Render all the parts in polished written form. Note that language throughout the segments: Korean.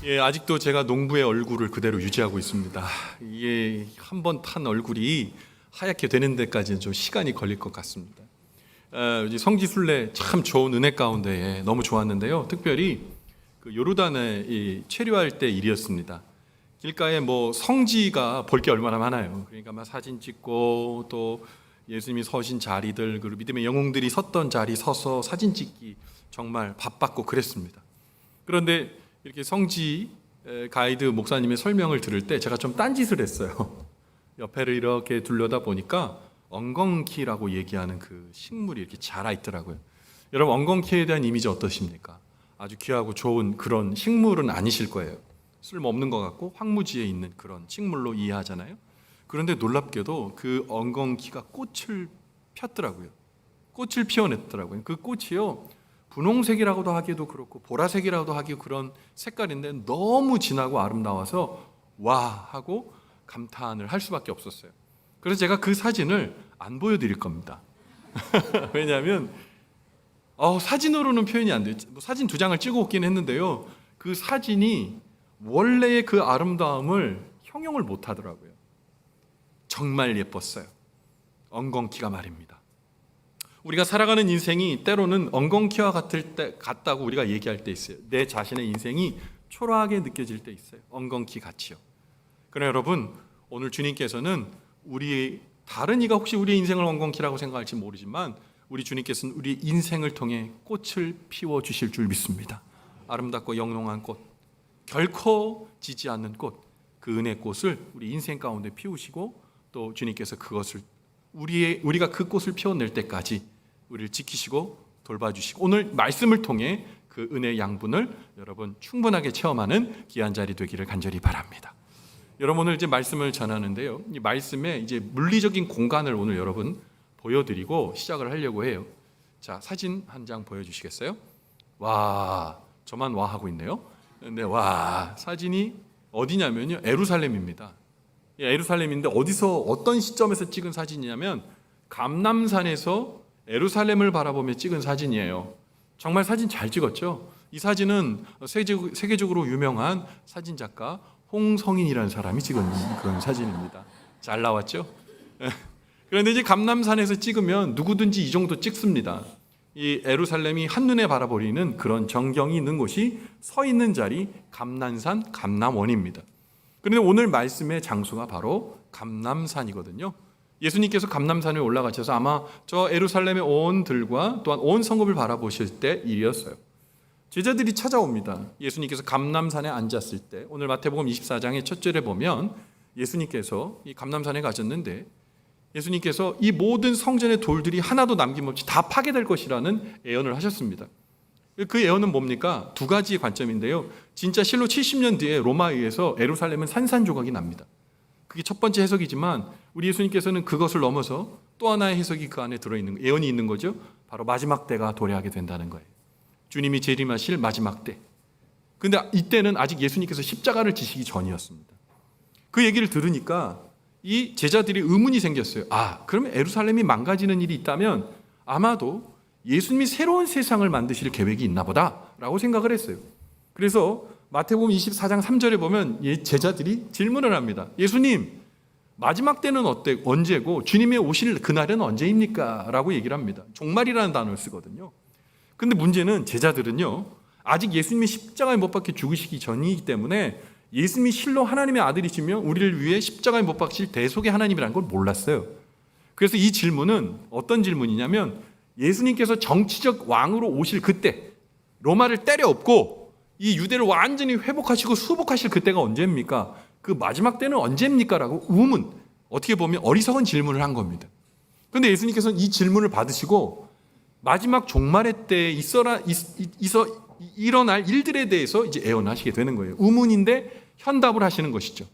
예, 아직도 제가 농부의 얼굴을 그대로 유지하고 있습니다. 이게 한 번 탄 얼굴이 하얗게 되는 데까지는 좀 시간이 걸릴 것 같습니다. 성지순례 참 좋은 은혜 가운데 너무 좋았는데요. 특별히 그 요르단에 체류할 때 일이었습니다. 길가에 뭐 성지가 볼 게 얼마나 많아요. 그러니까 막 사진 찍고 또 예수님이 서신 자리들, 그리고 믿음의 영웅들이 섰던 자리 서서 사진 찍기 정말 바빴고 그랬습니다. 그런데 이렇게 성지 가이드 목사님의 설명을 들을 때 제가 좀 딴짓을 했어요. 옆에를 이렇게 둘러다 보니까 엉겅퀴라고 얘기하는 그 식물이 이렇게 자라 있더라고요. 여러분, 엉겅퀴에 대한 이미지 어떠십니까? 아주 귀하고 좋은 그런 식물은 아니실 거예요. 쓸모없는 것 같고 황무지에 있는 그런 식물로 이해하잖아요. 그런데 놀랍게도 그 엉겅퀴가 꽃을 폈더라고요. 꽃을 피워냈더라고요. 그 꽃이요, 분홍색이라고도 하기도 그렇고 보라색이라고도 하기 그런 색깔인데 너무 진하고 아름다워서 와 하고 감탄을 할 수밖에 없었어요. 그래서 제가 그 사진을 안 보여드릴 겁니다. 왜냐하면 사진으로는 표현이 안 돼요. 사진 2장을 찍어 오긴 했는데요, 그 사진이 원래의 그 아름다움을 형용을 못 하더라고요. 정말 예뻤어요. 엉겅퀴가 말입니다. 우리가 살아가는 인생이 때로는 엉겅퀴와 같다고 우리가 얘기할 때 있어요. 내 자신의 인생이 초라하게 느껴질 때 있어요. 엉겅퀴 같이요. 그러나 여러분, 오늘 주님께서는 다른 이가 혹시 우리의 인생을 엉겅퀴라고 생각할지 모르지만 우리 주님께서는 우리 인생을 통해 꽃을 피워주실 줄 믿습니다. 아름답고 영롱한 꽃, 결코 지지 않는 꽃, 그 은혜 꽃을 우리 인생 가운데 피우시고 또 주님께서 그것을 우리가 그 꽃을 피워낼 때까지 우리를 지키시고 돌봐주시고 오늘 말씀을 통해 그 은혜의 양분을 여러분 충분하게 체험하는 귀한 자리 되기를 간절히 바랍니다. 여러분, 오늘 이제 말씀을 전하는데요, 이 말씀에 이제 물리적인 공간을 오늘 여러분 보여드리고 시작을 하려고 해요. 자, 사진 한 장 보여주시겠어요? 와, 저만 와 하고 있네요. 근데 와, 사진이 어디냐면요, 예루살렘입니다. 예루살렘인데 어디서 어떤 시점에서 찍은 사진이냐면 감람산에서 예루살렘을 바라보며 찍은 사진이에요. 정말 사진 잘 찍었죠? 이 사진은 세계적으로 유명한 사진작가 홍성인이라는 사람이 찍은 그런 사진입니다. 잘 나왔죠? 그런데 이제 감람산에서 찍으면 누구든지 이 정도 찍습니다. 이 예루살렘이 한눈에 바라보이는 그런 전경이 있는 곳이 서 있는 자리 감람산 감람원입니다. 그런데 오늘 말씀의 장소가 바로 감람산이거든요. 예수님께서 감람산에 올라가셔서 아마 저 예루살렘의 온 들과 또한 온 성읍을 바라보실 때 일이었어요. 제자들이 찾아옵니다. 예수님께서 감람산에 앉았을 때, 오늘 마태복음 24장의 첫 절에 보면 예수님께서 이 감람산에 가셨는데 예수님께서 이 모든 성전의 돌들이 하나도 남김없이 다 파괴될 것이라는 예언을 하셨습니다. 그 예언은 뭡니까? 2가지의 관점인데요, 진짜 실로 70년 뒤에 로마에 의해서 예루살렘은 산산조각이 납니다. 그게 첫 번째 해석이지만 우리 예수님께서는 그것을 넘어서 또 하나의 해석이 그 안에 들어있는, 예언이 있는 거죠. 바로 마지막 때가 도래하게 된다는 거예요. 주님이 재림하실 마지막 때. 근데 이때는 아직 예수님께서 십자가를 지시기 전이었습니다. 그 얘기를 들으니까 이 제자들이 의문이 생겼어요. 그러면 예루살렘이 망가지는 일이 있다면 아마도 예수님이 새로운 세상을 만드실 계획이 있나 보다라고 생각을 했어요. 그래서 마태복음 24장 3절에 보면 제자들이 질문을 합니다. 예수님, 마지막 때는 언제고 주님의 오실 그날은 언제입니까? 라고 얘기를 합니다. 종말이라는 단어를 쓰거든요. 근데 문제는 제자들은요, 아직 예수님이 십자가에 못 박혀 죽으시기 전이기 때문에 예수님이 실로 하나님의 아들이시며 우리를 위해 십자가에 못 박히실 대속의 하나님이라는 걸 몰랐어요. 그래서 이 질문은 어떤 질문이냐면, 예수님께서 정치적 왕으로 오실 그때, 로마를 때려엎고 이 유대를 완전히 회복하시고 수복하실 그때가 언제입니까? 그 마지막 때는 언제입니까? 라고 어떻게 보면 어리석은 질문을 한 겁니다. 그런데 예수님께서는 이 질문을 받으시고 마지막 종말의 때에 일어날 일들에 대해서 이제 예언하시게 되는 거예요. 의문인데 현답을 하시는 것이죠.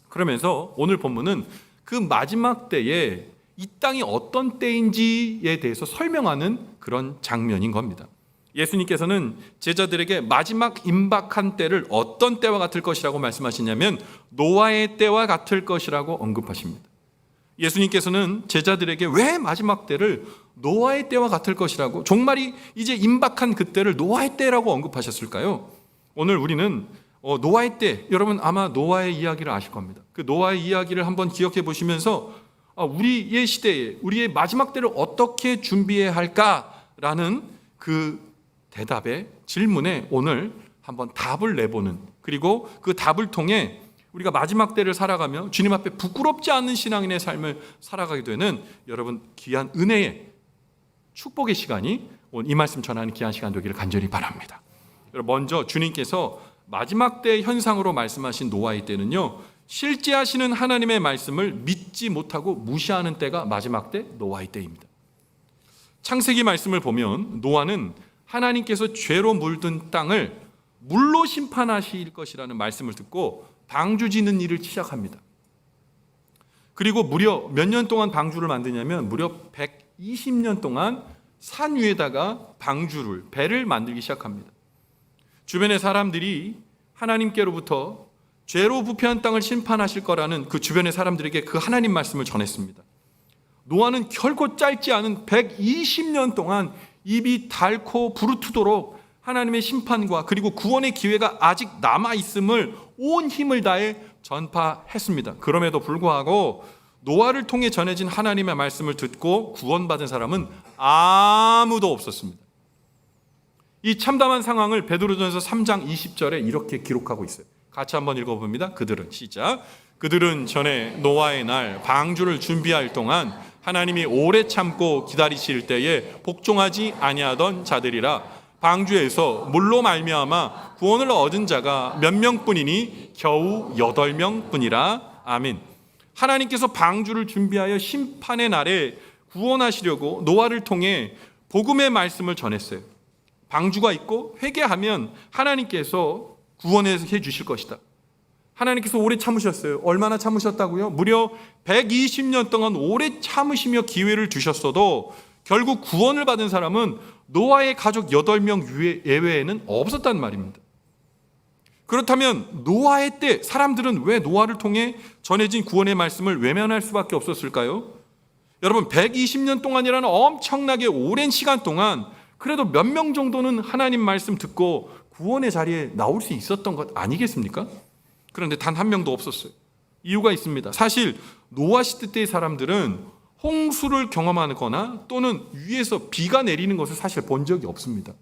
그러면서 오늘 본문은 그 마지막 때에 이 땅이 어떤 때인지에 대해서 설명하는 그런 장면인 겁니다. 예수님께서는 제자들에게 마지막 임박한 때를 어떤 때와 같을 것이라고 말씀하시냐면 노아의 때와 같을 것이라고 언급하십니다. 예수님께서는 제자들에게 왜 마지막 때를 노아의 때와 같을 것이라고, 종말이 이제 임박한 그때를 노아의 때라고 언급하셨을까요? 오늘 우리는 노아의 때, 여러분 아마 노아의 이야기를 아실 겁니다. 그 노아의 이야기를 한번 기억해 보시면서 우리의 시대에, 우리의 마지막 때를 어떻게 준비해야 할까라는 그 대답의 질문에 오늘 한번 답을 내보는, 그리고 그 답을 통해 우리가 마지막 때를 살아가며 주님 앞에 부끄럽지 않는 신앙인의 삶을 살아가게 되는 여러분 귀한 은혜의 축복의 시간이 오늘 이 말씀 전하는 귀한 시간 되기를 간절히 바랍니다. 먼저 주님께서 마지막 때 현상으로 말씀하신 노아의 때는요, 실제 하시는 하나님의 말씀을 믿지 못하고 무시하는 때가 마지막 때 노아의 때입니다. 창세기 말씀을 보면 노아는 하나님께서 죄로 물든 땅을 물로 심판하실 것이라는 말씀을 듣고 방주 짓는 일을 시작합니다. 그리고 무려 몇 년 동안 방주를 만드냐면 무려 120년 동안 산 위에다가 방주를, 배를 만들기 시작합니다. 주변의 사람들이 하나님께로부터 죄로 부패한 땅을 심판하실 거라는 그 주변의 사람들에게 그 하나님 말씀을 전했습니다. 노아는 결코 짧지 않은 120년 동안 입이 닳고 부르트도록 하나님의 심판과 그리고 구원의 기회가 아직 남아있음을 온 힘을 다해 전파했습니다. 그럼에도 불구하고 노아를 통해 전해진 하나님의 말씀을 듣고 구원받은 사람은 아무도 없었습니다. 이 참담한 상황을 베드로전서 3장 20절에 이렇게 기록하고 있어요. 같이 한번 읽어봅니다. 그들은 전에 노아의 날 방주를 준비할 동안 하나님이 오래 참고 기다리실 때에 복종하지 아니하던 자들이라. 방주에서 물로 말미암아 구원을 얻은 자가 몇 명뿐이니 겨우 8명뿐이라. 아멘. 하나님께서 방주를 준비하여 심판의 날에 구원하시려고 노아를 통해 복음의 말씀을 전했어요. 방주가 있고 회개하면 하나님께서 구원해 주실 것이다. 하나님께서 오래 참으셨어요. 얼마나 참으셨다고요? 무려 120년 동안 오래 참으시며 기회를 주셨어도 결국 구원을 받은 사람은 노아의 가족 8명 예외에는 없었단 말입니다. 그렇다면 노아의 때 사람들은 왜 노아를 통해 전해진 구원의 말씀을 외면할 수밖에 없었을까요? 여러분 120년 동안이라는 엄청나게 오랜 시간 동안 그래도 몇 명 정도는 하나님 말씀 듣고 구원의 자리에 나올 수 있었던 것 아니겠습니까? 그런데 단 한 명도 없었어요. 이유가 있습니다. 사실 노아 시대 때의 사람들은 홍수를 경험하거나 또는 위에서 비가 내리는 것을 사실 본 적이 없습니다.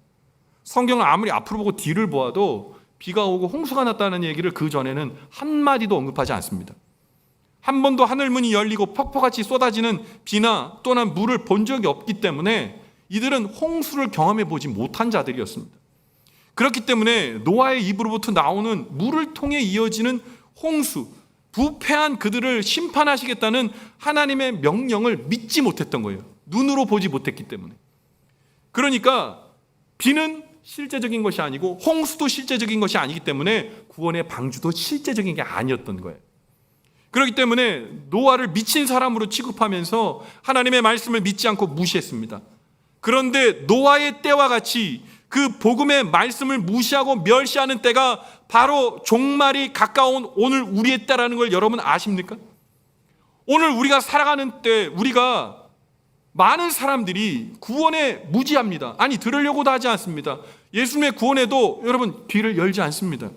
성경을 아무리 앞으로 보고 뒤를 보아도 비가 오고 홍수가 났다는 얘기를 그 전에는 한마디도 언급하지 않습니다. 한 번도 하늘문이 열리고 폭포같이 쏟아지는 비나 또는 물을 본 적이 없기 때문에 이들은 홍수를 경험해 보지 못한 자들이었습니다. 그렇기 때문에 노아의 입으로부터 나오는 물을 통해 이어지는 홍수, 부패한 그들을 심판하시겠다는 하나님의 명령을 믿지 못했던 거예요. 눈으로 보지 못했기 때문에. 그러니까 비는 실제적인 것이 아니고 홍수도 실제적인 것이 아니기 때문에 구원의 방주도 실제적인 게 아니었던 거예요. 그렇기 때문에 노아를 미친 사람으로 취급하면서 하나님의 말씀을 믿지 않고 무시했습니다. 그런데 노아의 때와 같이 그 복음의 말씀을 무시하고 멸시하는 때가 바로 종말이 가까운 오늘 우리의 때라는 걸 여러분 아십니까? 오늘 우리가 살아가는 때 우리가 많은 사람들이 구원에 무지합니다. 아니 들으려고도 하지 않습니다. 예수님의 구원에도 여러분 귀를 열지 않습니다.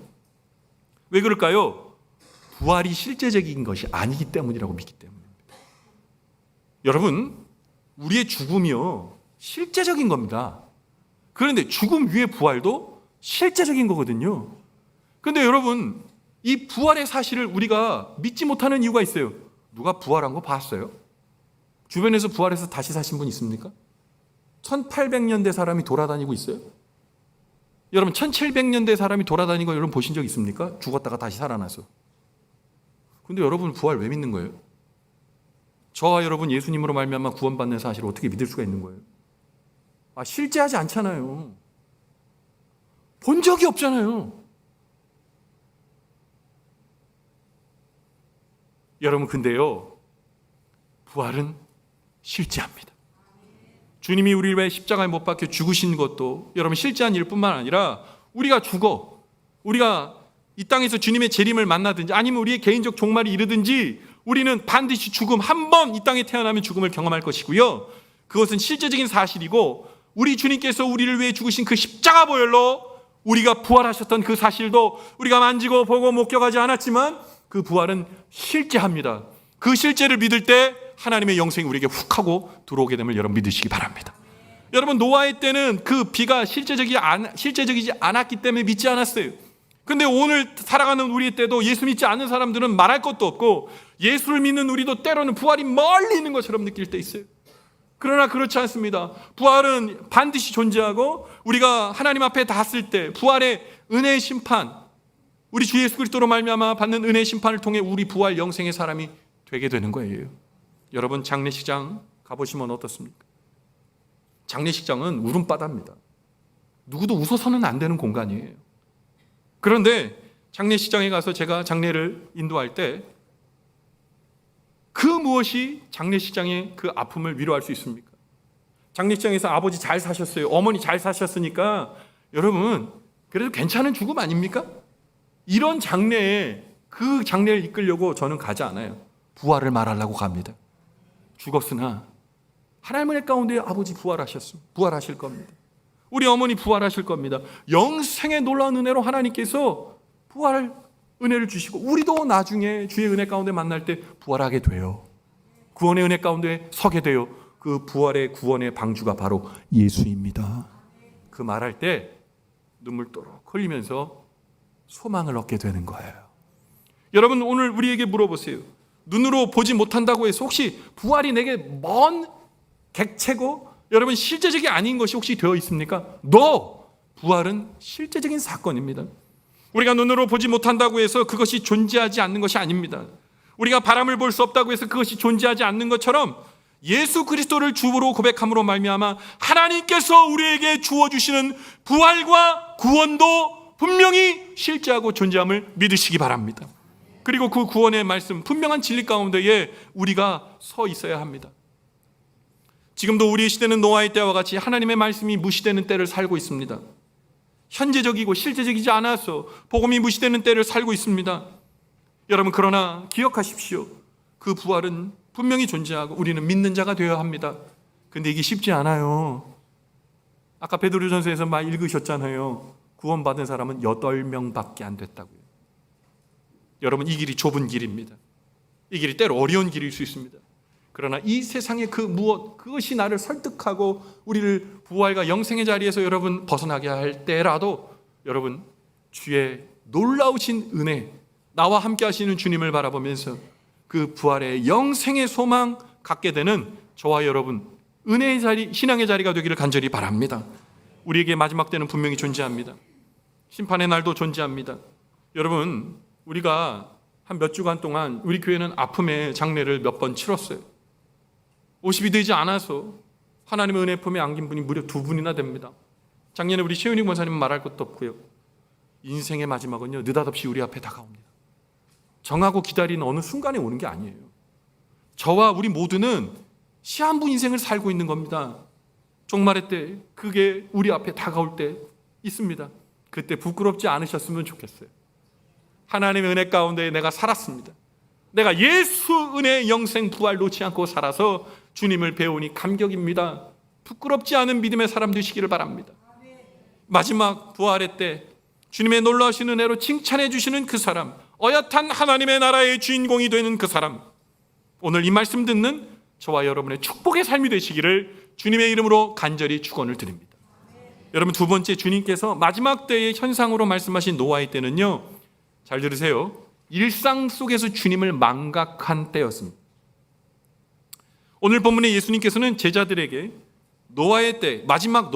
왜 그럴까요? 부활이 실제적인 것이 아니기 때문이라고 믿기 때문입니다. 여러분 우리의 죽음이요 실제적인 겁니다. 그런데 죽음 위에 부활도 실제적인 거거든요. 그런데 여러분 이 부활의 사실을 우리가 믿지 못하는 이유가 있어요. 누가 부활한 거 봤어요? 주변에서 부활해서 다시 사신 분 있습니까? 1800년대 사람이 돌아다니고 있어요? 여러분 1700년대 사람이 돌아다니는 거 여러분 보신 적 있습니까? 죽었다가 다시 살아나서. 근데 여러분 부활 왜 믿는 거예요? 저와 여러분 예수님으로 말미암아 구원받는 사실을 어떻게 믿을 수가 있는 거예요? 실제하지 않잖아요. 본 적이 없잖아요. 여러분 근데요 부활은 실제합니다. 주님이 우리를 위해 십자가에 못 박혀 죽으신 것도 여러분 실제한 일뿐만 아니라 우리가 죽어 우리가 이 땅에서 주님의 재림을 만나든지 아니면 우리의 개인적 종말이 이르든지 우리는 반드시 죽음 한 번 이 땅에 태어나면 죽음을 경험할 것이고요. 그것은 실제적인 사실이고 우리 주님께서 우리를 위해 죽으신 그 십자가 보혈로 우리가 부활하셨던 그 사실도 우리가 만지고 보고 목격하지 않았지만 그 부활은 실제합니다. 그 실제를 믿을 때 하나님의 영생이 우리에게 훅 하고 들어오게 됨을 여러분 믿으시기 바랍니다. 여러분, 노아의 때는 그 비가 실제적이지 않았기 때문에 믿지 않았어요. 근데 오늘 살아가는 우리 때도 예수 믿지 않는 사람들은 말할 것도 없고, 예수를 믿는 우리도 때로는 부활이 멀리 있는 것처럼 느낄 때 있어요. 그러나 그렇지 않습니다. 부활은 반드시 존재하고, 우리가 하나님 앞에 닿았을 때 부활의 은혜의 심판, 우리 주 예수 그리스도로 말미암아 받는 은혜의 심판을 통해 우리 부활 영생의 사람이 되게 되는 거예요. 여러분, 장례식장 가보시면 어떻습니까? 장례식장은 울음바다입니다. 누구도 웃어서는 안 되는 공간이에요. 그런데 장례식장에 가서 제가 장례를 인도할 때 그 무엇이 장례식장의 그 아픔을 위로할 수 있습니까? 장례식장에서 아버지 잘 사셨어요. 어머니 잘 사셨으니까 여러분 그래도 괜찮은 죽음 아닙니까? 이런 장례에 그 장례를 이끌려고 저는 가지 않아요. 부활을 말하려고 갑니다. 죽었으나 하나님의 은혜 가운데 아버지 부활하실 겁니다. 우리 어머니 부활하실 겁니다. 영생의 놀라운 은혜로 하나님께서 부활 은혜를 주시고, 우리도 나중에 주의 은혜 가운데 만날 때 부활하게 돼요. 구원의 은혜 가운데 서게 돼요. 그 부활의 구원의 방주가 바로 예수입니다. 그 말할 때 눈물 또록 흘리면서 소망을 얻게 되는 거예요. 여러분, 오늘 우리에게 물어보세요. 눈으로 보지 못한다고 해서 혹시 부활이 내게 먼 객체고 여러분 실제적이 아닌 것이 혹시 되어 있습니까? 부활은 실제적인 사건입니다. 우리가 눈으로 보지 못한다고 해서 그것이 존재하지 않는 것이 아닙니다. 우리가 바람을 볼 수 없다고 해서 그것이 존재하지 않는 것처럼 예수 그리스도를 주로 고백함으로 말미암아 하나님께서 우리에게 주어주시는 부활과 구원도 분명히 실제하고 존재함을 믿으시기 바랍니다. 그리고 그 구원의 말씀, 분명한 진리 가운데에 우리가 서 있어야 합니다. 지금도 우리의 시대는 노아의 때와 같이 하나님의 말씀이 무시되는 때를 살고 있습니다. 현재적이고 실제적이지 않아서 복음이 무시되는 때를 살고 있습니다. 여러분, 그러나 기억하십시오. 그 부활은 분명히 존재하고 우리는 믿는 자가 되어야 합니다. 근데 이게 쉽지 않아요. 아까 베드로전서에서 막 읽으셨잖아요. 구원받은 사람은 8명밖에 안 됐다고요. 여러분, 이 길이 좁은 길입니다. 이 길이 때로 어려운 길일 수 있습니다. 그러나 이 세상의 그 무엇, 그것이 나를 설득하고 우리를 부활과 영생의 자리에서 여러분 벗어나게 할 때라도 여러분 주의 놀라우신 은혜, 나와 함께 하시는 주님을 바라보면서 그 부활의 영생의 소망 갖게 되는 저와 여러분 은혜의 자리, 신앙의 자리가 되기를 간절히 바랍니다. 우리에게 마지막 때는 분명히 존재합니다. 심판의 날도 존재합니다. 여러분, 우리가 한 몇 주간 동안 우리 교회는 아픔의 장례를 몇 번 치렀어요. 50이 되지 않아서 하나님의 은혜 품에 안긴 분이 무려 2분이나 됩니다. 작년에 우리 최은익 목사님은 말할 것도 없고요. 인생의 마지막은요, 느닷없이 우리 앞에 다가옵니다. 정하고 기다리는 어느 순간에 오는 게 아니에요. 저와 우리 모두는 시한부 인생을 살고 있는 겁니다. 종말의 때 그게 우리 앞에 다가올 때 있습니다. 그때 부끄럽지 않으셨으면 좋겠어요. 하나님의 은혜 가운데 내가 살았습니다. 내가 예수 은혜의 영생 부활 놓지 않고 살아서 주님을 배우니 감격입니다. 부끄럽지 않은 믿음의 사람 되시기를 바랍니다. 마지막 부활의 때 주님의 놀라우신 은혜로 칭찬해 주시는 그 사람, 어엿한 하나님의 나라의 주인공이 되는 그 사람, 오늘 이 말씀 듣는 저와 여러분의 축복의 삶이 되시기를 주님의 이름으로 간절히 축원을 드립니다. 여러분, 두 번째, 주님께서 마지막 때의 현상으로 말씀하신 노아의 때는요, 잘 들으세요, 일상 속에서 주님을 망각한 때였습니다. 오늘 본문에 예수님께서는 제자들에게 노아의 때, 마지막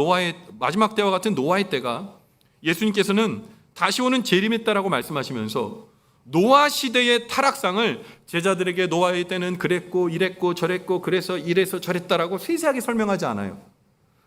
때와 같은 노아의 때가 예수님께서는 다시 오는 재림의 때라고 말씀하시면서 노아 시대의 타락상을 제자들에게 노아의 때는 그랬고 이랬고 저랬고 그래서 이래서 저랬다라고 세세하게 설명하지 않아요.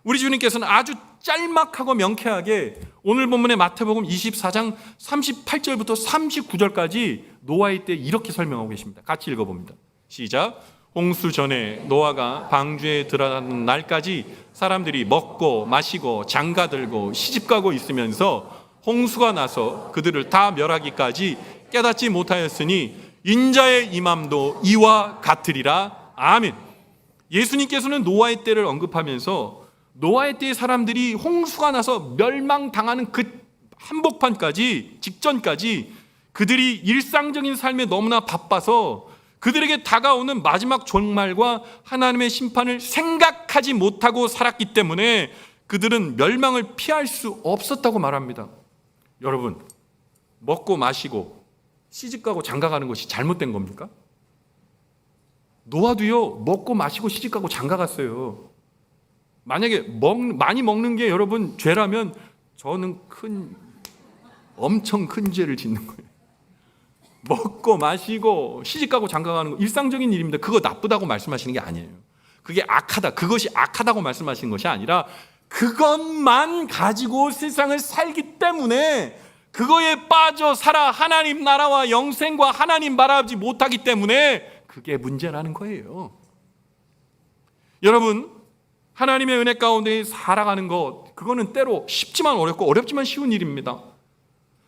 우리 주님께서는 아주 짤막하고 명쾌하게 오늘 본문의 마태복음 24장 38절부터 39절까지 노아의 때 이렇게 설명하고 계십니다. 같이 읽어봅니다. 시작. 홍수 전에 노아가 방주에 들어가는 날까지 사람들이 먹고 마시고 장가들고 시집가고 있으면서 홍수가 나서 그들을 다 멸하기까지 깨닫지 못하였으니 인자의 임함도 이와 같으리라. 아멘. 예수님께서는 노아의 때를 언급하면서 노아의 때의 사람들이 홍수가 나서 멸망당하는 그 한복판까지 직전까지 그들이 일상적인 삶에 너무나 바빠서 그들에게 다가오는 마지막 종말과 하나님의 심판을 생각하지 못하고 살았기 때문에 그들은 멸망을 피할 수 없었다고 말합니다. 여러분, 먹고 마시고 시집가고 장가가는 것이 잘못된 겁니까? 노아도요, 먹고 마시고 시집가고 장가갔어요. 만약에 많이 먹는 게 여러분 죄라면 저는 엄청 큰 죄를 짓는 거예요. 먹고 마시고 시집가고 장가가는 거 일상적인 일입니다. 그거 나쁘다고 말씀하시는 게 아니에요. 그게 악하다, 그것이 악하다고 말씀하시는 것이 아니라 그것만 가지고 세상을 살기 때문에 그거에 빠져 살아 하나님 나라와 영생과 하나님 바라보지 못하기 때문에 그게 문제라는 거예요. 여러분, 하나님의 은혜 가운데 살아가는 것, 그거는 때로 쉽지만 어렵고 어렵지만 쉬운 일입니다.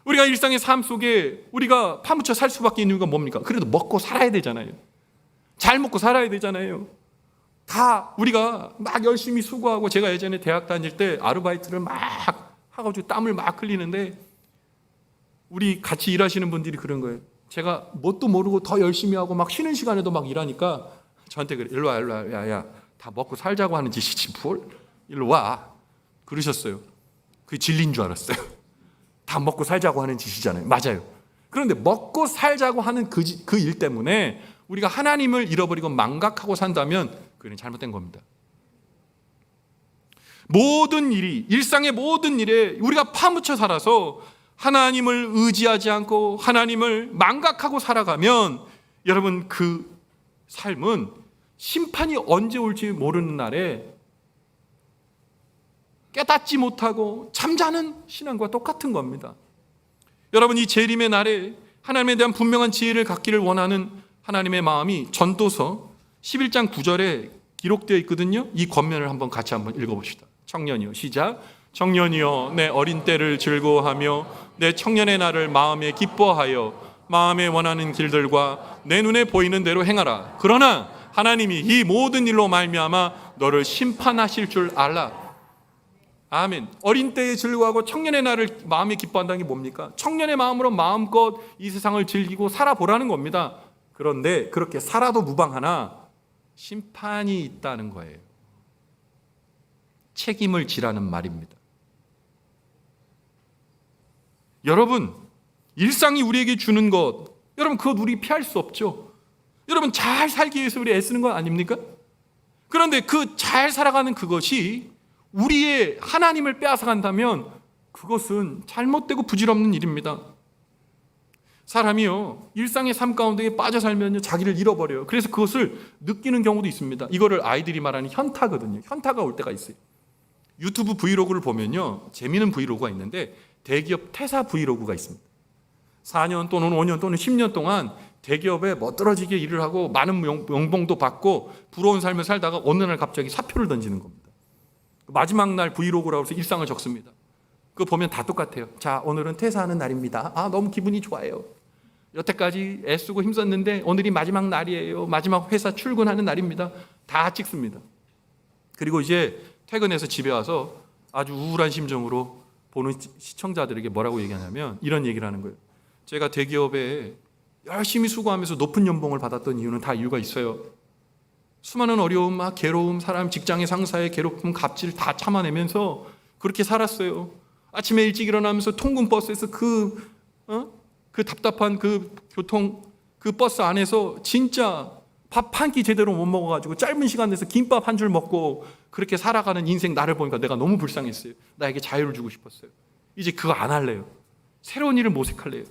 우리가 일상의 삶 속에 우리가 파묻혀 살 수밖에 있는 이유가 뭡니까? 그래도 먹고 살아야 되잖아요. 잘 먹고 살아야 되잖아요. 다 우리가 막 열심히 수고하고, 제가 예전에 대학 다닐 때 아르바이트를 막 하가지고 땀을 막 흘리는데 우리 같이 일하시는 분들이 그런 거예요. 제가 뭣도 모르고 더 열심히 하고 막 쉬는 시간에도 막 일하니까 저한테 그래, 일로 와, 야, 다 먹고 살자고 하는 짓이지 뭘, 일로 와, 그러셨어요. 그게 진리인 줄 알았어요. 다 먹고 살자고 하는 짓이잖아요. 맞아요. 그런데 먹고 살자고 하는 그 일 때문에 우리가 하나님을 잃어버리고 망각하고 산다면 그건 잘못된 겁니다. 모든 일이, 일상의 모든 일에 우리가 파묻혀 살아서 하나님을 의지하지 않고 하나님을 망각하고 살아가면 여러분, 그 삶은 심판이 언제 올지 모르는 날에 깨닫지 못하고 잠자는 신앙과 똑같은 겁니다. 여러분, 이 재림의 날에 하나님에 대한 분명한 지혜를 갖기를 원하는 하나님의 마음이 전도서 11장 9절에 기록되어 있거든요. 이 권면을 같이 한번 읽어봅시다. 청년이요, 시작. 청년이여, 내 어린 때를 즐거워하며 내 청년의 날을 마음에 기뻐하여 마음에 원하는 길들과 내 눈에 보이는 대로 행하라. 그러나 하나님이 이 모든 일로 말미암아 너를 심판하실 줄 알라. 아멘. 어린 때에 즐거워하고 청년의 날을 마음에 기뻐한다는 게 뭡니까? 청년의 마음으로 마음껏 이 세상을 즐기고 살아보라는 겁니다. 그런데 그렇게 살아도 무방하나 심판이 있다는 거예요. 책임을 지라는 말입니다. 여러분, 일상이 우리에게 주는 것, 여러분, 그것 우리 피할 수 없죠. 여러분, 잘 살기 위해서 우리 애쓰는 거 아닙니까? 그런데 그 잘 살아가는 그것이 우리의 하나님을 빼앗아간다면 그것은 잘못되고 부질없는 일입니다. 사람이요, 일상의 삶 가운데 빠져 살면요, 자기를 잃어버려요. 그래서 그것을 느끼는 경우도 있습니다. 이거를 아이들이 말하는 현타거든요. 현타가 올 때가 있어요. 유튜브 브이로그를 보면요, 재미있는 브이로그가 있는데 대기업 퇴사 브이로그가 있습니다. 4년 또는 5년 또는 10년 동안 대기업에 멋들어지게 일을 하고 많은 연봉도 받고 부러운 삶을 살다가 어느 날 갑자기 사표를 던지는 겁니다. 마지막 날 브이로그라고 해서 일상을 적습니다. 그거 보면 다 똑같아요. 자, 오늘은 퇴사하는 날입니다. 너무 기분이 좋아요. 여태까지 애쓰고 힘썼는데 오늘이 마지막 날이에요. 마지막 회사 출근하는 날입니다. 다 찍습니다. 그리고 이제 퇴근해서 집에 와서 아주 우울한 심정으로 보는 시청자들에게 뭐라고 얘기하냐면 이런 얘기를 하는 거예요. 제가 대기업에 열심히 수고하면서 높은 연봉을 받았던 이유는 다 이유가 있어요. 수많은 어려움, 괴로움, 사람 직장의 상사의 괴롭힘, 갑질 다 참아내면서 그렇게 살았어요. 아침에 일찍 일어나면서 통근 버스에서 그 답답한 그 교통, 그 버스 안에서 진짜 밥 한 끼 제대로 못 먹어가지고 짧은 시간 내서 김밥 한 줄 먹고 그렇게 살아가는 인생 나를 보니까 내가 너무 불쌍했어요. 나에게 자유를 주고 싶었어요. 이제 그거 안 할래요. 새로운 일을 모색할래요.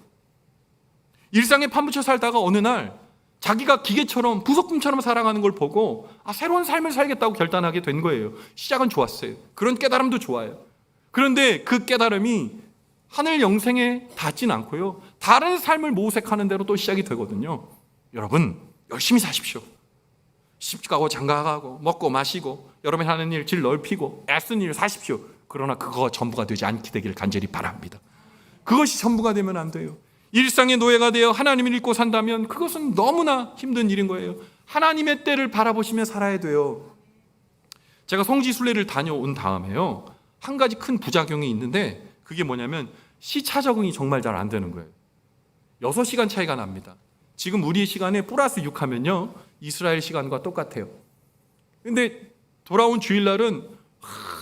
일상에 파묻혀 살다가 어느 날 자기가 기계처럼 부속품처럼 살아가는 걸 보고 새로운 삶을 살겠다고 결단하게 된 거예요. 시작은 좋았어요. 그런 깨달음도 좋아요. 그런데 그 깨달음이 하늘 영생에 닿진 않고요, 다른 삶을 모색하는 대로 또 시작이 되거든요. 여러분, 열심히 사십시오. 시집가고 장가가고 먹고 마시고 여러분이 하는 일 질 넓히고 애쓴 일 사십시오. 그러나 그거 전부가 되지 않게 되길 간절히 바랍니다. 그것이 전부가 되면 안 돼요. 일상의 노예가 되어 하나님을 잊고 산다면 그것은 너무나 힘든 일인 거예요. 하나님의 때를 바라보시며 살아야 돼요. 제가 성지순례를 다녀온 다음에요, 한 가지 큰 부작용이 있는데 그게 뭐냐면 시차 적응이 정말 잘 안 되는 거예요. 6시간 차이가 납니다. 지금 우리의 시간에 플러스 6 하면요, 이스라엘 시간과 똑같아요. 근데 돌아온 주일날은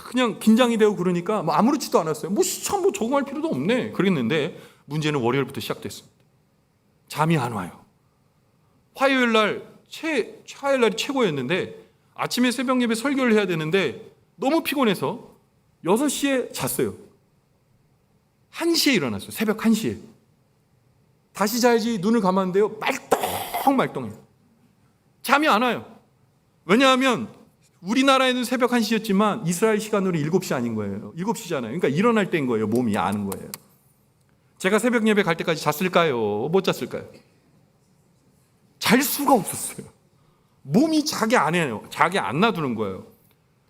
그냥 긴장이 되고 그러니까 뭐 아무렇지도 않았어요. 뭐 시차 뭐 적응할 필요도 없네 그랬는데, 문제는 월요일부터 시작됐습니다. 잠이 안 와요. 화요일날이 최고였는데 아침에 새벽 예배 설교를 해야 되는데 너무 피곤해서 6시에 잤어요. 1시에 일어났어요. 새벽 1시에. 다시 자야지 눈을 감았는데요, 말똥말똥해요. 잠이 안 와요. 왜냐하면 우리나라에는 새벽 1시였지만 이스라엘 시간으로 7시 아닌 거예요. 7시잖아요. 그러니까 일어날 때인 거예요. 몸이 아는 거예요. 제가 새벽 예배 갈 때까지 잤을까요? 못 잤을까요? 잘 수가 없었어요. 몸이 자기 안 해요. 자기 안 놔두는 거예요.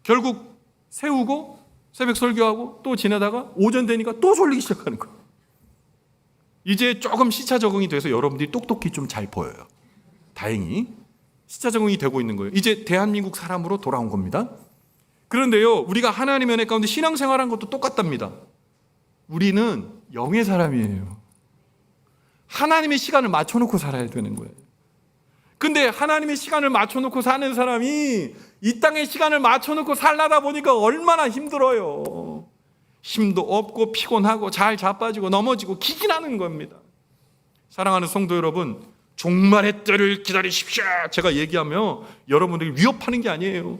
결국 세우고 새벽 설교하고 또 지내다가 오전 되니까 또 졸리기 시작하는 거예요. 이제 조금 시차 적응이 돼서 여러분들이 똑똑히 좀 잘 보여요. 다행히 시차 적응이 되고 있는 거예요. 이제 대한민국 사람으로 돌아온 겁니다. 그런데요, 우리가 하나님의 은혜 가운데 신앙생활한 것도 똑같답니다. 우리는 영의 사람이에요. 하나님의 시간을 맞춰놓고 살아야 되는 거예요. 근데 하나님의 시간을 맞춰놓고 사는 사람이 이 땅의 시간을 맞춰놓고 살려다 보니까 얼마나 힘들어요. 힘도 없고 피곤하고 잘 자빠지고 넘어지고 기진하는 겁니다. 사랑하는 성도 여러분, 종말의 때를 기다리십시오. 제가 얘기하며 여러분들을 위협하는 게 아니에요.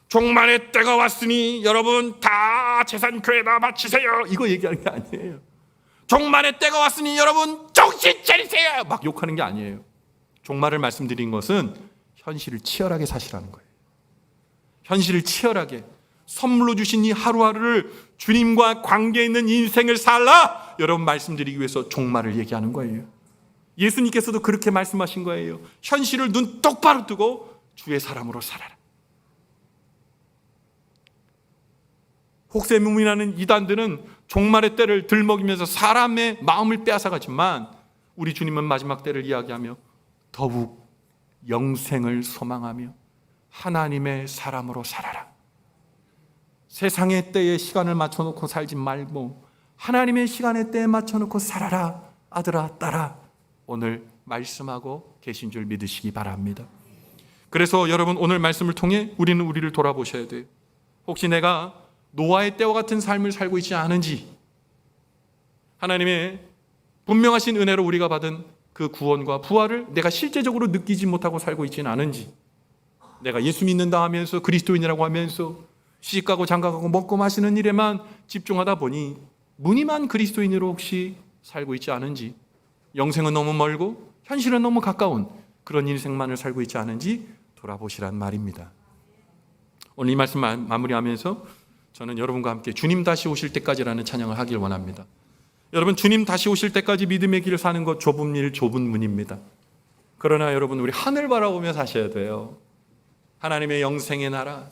종말의 때가 왔으니 여러분 다 재산 교회에다 바치세요, 이거 얘기하는 게 아니에요. 종말의 때가 왔으니 여러분 정신 차리세요, 막 욕하는 게 아니에요. 종말을 말씀드린 것은 현실을 치열하게 사시라는 거예요. 현실을 치열하게 선물로 주신 이 하루하루를 주님과 관계 있는 인생을 살라, 여러분 말씀드리기 위해서 종말을 얘기하는 거예요. 예수님께서도 그렇게 말씀하신 거예요. 현실을 눈 똑바로 뜨고 주의 사람으로 살아라. 혹세무민하는 이단들은 종말의 때를 들먹이면서 사람의 마음을 빼앗아가지만 우리 주님은 마지막 때를 이야기하며 더욱 영생을 소망하며 하나님의 사람으로 살아라. 세상의 때에 시간을 맞춰놓고 살지 말고 하나님의 시간의 때에 맞춰놓고 살아라. 아들아, 딸아, 오늘 말씀하고 계신 줄 믿으시기 바랍니다. 그래서 여러분, 오늘 말씀을 통해 우리는 우리를 돌아보셔야 돼요. 혹시 내가 노아의 때와 같은 삶을 살고 있지 않은지, 하나님의 분명하신 은혜로 우리가 받은 그 구원과 부활을 내가 실제적으로 느끼지 못하고 살고 있지는 않은지, 내가 예수 믿는다 하면서 그리스도인이라고 하면서 시집가고 장가가고 먹고 마시는 일에만 집중하다 보니 무늬만 그리스도인으로 혹시 살고 있지 않은지, 영생은 너무 멀고 현실은 너무 가까운 그런 인생만을 살고 있지 않은지 돌아보시란 말입니다. 오늘 이 말씀 마무리하면서 저는 여러분과 함께 주님 다시 오실 때까지라는 찬양을 하길 원합니다. 여러분, 주님 다시 오실 때까지 믿음의 길을 사는 것 좁은 일, 좁은 문입니다. 그러나 여러분, 우리 하늘 바라보며 사셔야 돼요. 하나님의 영생의 나라,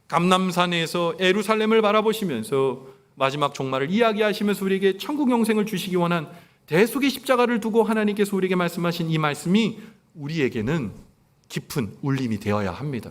감람산에서 예루살렘을 바라보시면서 마지막 종말을 이야기하시면서 우리에게 천국 영생을 주시기 원한 대속의 십자가를 두고 하나님께서 우리에게 말씀하신 이 말씀이 우리에게는 깊은 울림이 되어야 합니다.